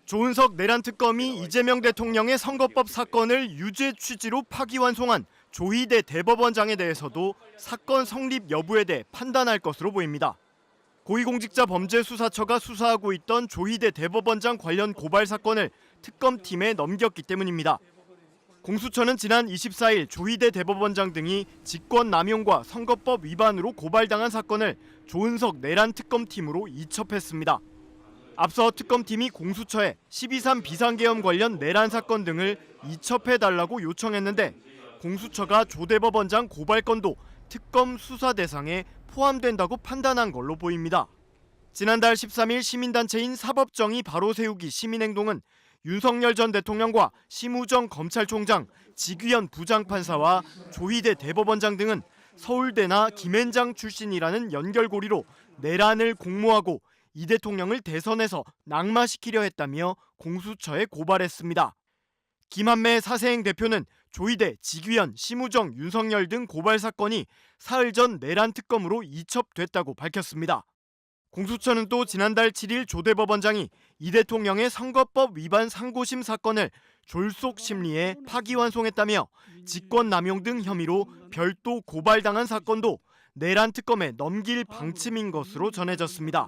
조은석 내란 특검이 이재명 대통령의 선거법 사건을 유죄 취지로 파기환송한 조희대 대법원장에 대해서도 사건 성립 여부에 대해 판단할 것으로 보입니다. 고위공직자범죄수사처가 수사하고 있던 조희대 대법원장 관련 고발 사건을 특검팀에 넘겼기 때문입니다. 공수처는 지난 24일 조희대 대법원장 등이 직권남용과 선거법 위반으로 고발당한 사건을 조은석 내란 특검팀으로 이첩했습니다. 앞서 특검팀이 공수처에 12.3 비상계엄 관련 내란 사건 등을 이첩해달라고 요청했는데 공수처가 조 대법원장 고발건도 특검 수사 대상에 포함된다고 판단한 걸로 보입니다. 지난달 13일 시민단체인 사법정의 바로 세우기 시민행동은 윤석열 전 대통령과 심우정 검찰총장, 지귀현 부장판사와 조희대 대법원장 등은 서울대나 김앤장 출신이라는 연결고리로 내란을 공모하고 이 대통령을 대선에서 낙마시키려 했다며 공수처에 고발했습니다. 김한매 사세행 대표는 조희대, 지귀현, 심우정, 윤석열 등 고발 사건이 사흘 전 내란 특검으로 이첩됐다고 밝혔습니다. 공수처는 또 지난달 7일 조 대법원장이 이 대통령의 선거법 위반 상고심 사건을 졸속 심리에 파기환송했다며 직권남용 등 혐의로 별도 고발당한 사건도 내란 특검에 넘길 방침인 것으로 전해졌습니다.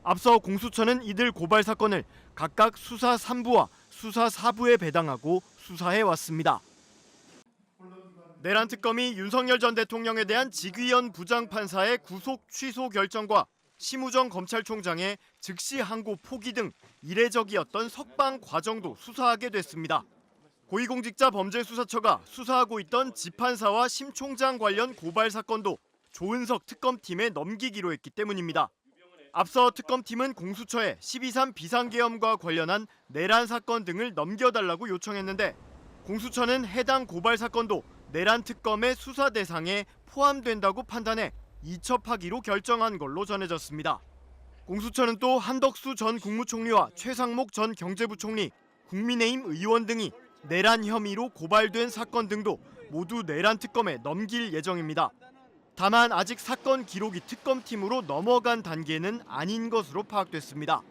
앞서 공수처는 이들 고발 사건을 각각 수사 3부와 수사 4부에 배당하고 수사해왔습니다. 내란 특검이 윤석열 전 대통령에 대한 지귀현 부장판사의 구속 취소 결정과 심우정 검찰총장의 즉시 항고 포기 등 이례적이었던 석방 과정도 수사하게 됐습니다. 고위공직자범죄수사처가 수사하고 있던 지판사와 심 총장 관련 고발 사건도 조은석 특검팀에 넘기기로 했기 때문입니다. 앞서 특검팀은 공수처에 12.3 비상계엄과 관련한 내란 사건 등을 넘겨달라고 요청했는데 공수처는 해당 고발 사건도 내란 특검의 수사 대상에 포함된다고 판단해 이첩하기로 결정한 걸로 전해졌습니다. 공수처는 또 한덕수 전 국무총리와 최상목 전 경제부총리, 국민의힘 의원 등이 내란 혐의로 고발된 사건 등도 모두 내란 특검에 넘길 예정입니다. 다만 아직 사건 기록이 특검팀으로 넘어간 단계는 아닌 것으로 파악됐습니다.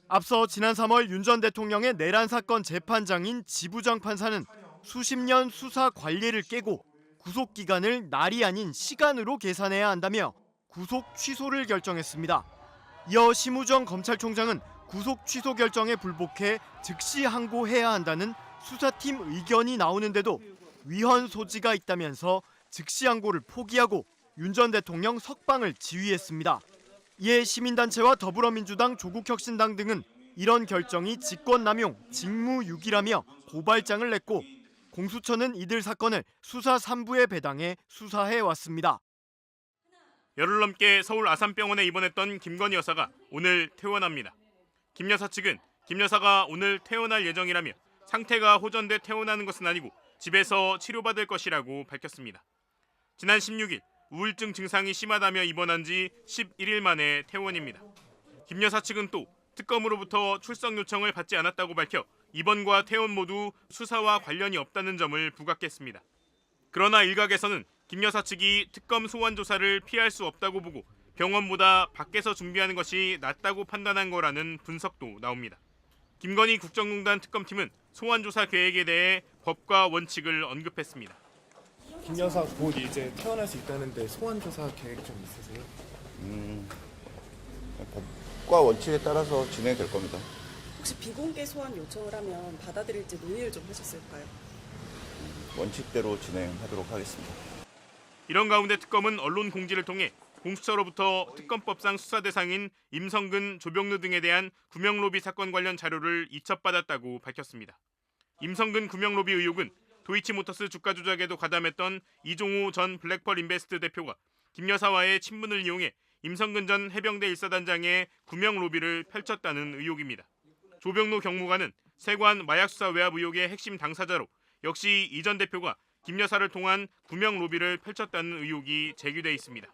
앞서 지난 3월 윤 전 대통령의 내란 사건 재판장인 지부장 판사는 수십 년 수사 관례를 깨고 구속 기간을 날이 아닌 시간으로 계산해야 한다며 구속 취소를 결정했습니다. 이어 심우정 검찰총장은 구속 취소 결정에 불복해 즉시 항고해야 한다는 수사팀 의견이 나오는데도 위헌 소지가 있다면서 즉시 항고를 포기하고 윤 전 대통령 석방을 지휘했습니다. 이에 시민단체와 더불어민주당, 조국혁신당 등은 이런 결정이 직권남용, 직무유기라며 고발장을 냈고 공수처는 이들 사건을 수사 3부에 배당해 수사해왔습니다. 열흘 넘게 서울 아산병원에 입원했던 김건희 여사가 오늘 퇴원합니다. 김 여사 측은 김 여사가 오늘 퇴원할 예정이라며 상태가 호전돼 퇴원하는 것은 아니고 집에서 치료받을 것이라고 밝혔습니다. 지난 16일 우울증 증상이 심하다며 입원한 지 11일 만에 퇴원입니다. 김 여사 측은 또 특검으로부터 출석 요청을 받지 않았다고 밝혀 입원과 퇴원 모두 수사와 관련이 없다는 점을 부각했습니다. 그러나 일각에서는 김 여사 측이 특검 소환 조사를 피할 수 없다고 보고 병원보다 밖에서 준비하는 것이 낫다고 판단한 거라는 분석도 나옵니다. 김건희 국정농단 특검팀은 소환 조사 계획에 대해 법과 원칙을 언급했습니다. 김 여사 곧 이제 퇴원할 수 있다는데 소환 조사 계획 좀 있으세요? 법과 원칙에 따라서 진행될 겁니다. 혹시 비공개 소환 요청을 하면 받아들일지 논의를 좀 하셨을까요? 원칙대로 진행하도록 하겠습니다. 이런 가운데 특검은 언론 공지를 통해 공수처로부터 특검법상 수사 대상인 임성근, 조병루 등에 대한 구명로비 사건 관련 자료를 이첩받았다고 밝혔습니다. 임성근 구명로비 의혹은 도이치모터스 주가 조작에도 가담했던 이종우 전 블랙펄 인베스트 대표가 김 여사와의 친분을 이용해 임성근 전 해병대 1사단장의 구명 로비를 펼쳤다는 의혹입니다. 조병로 경무관은 세관 마약수사 외압 의혹의 핵심 당사자로 역시 이 전 대표가 김 여사를 통한 구명 로비를 펼쳤다는 의혹이 제기돼 있습니다.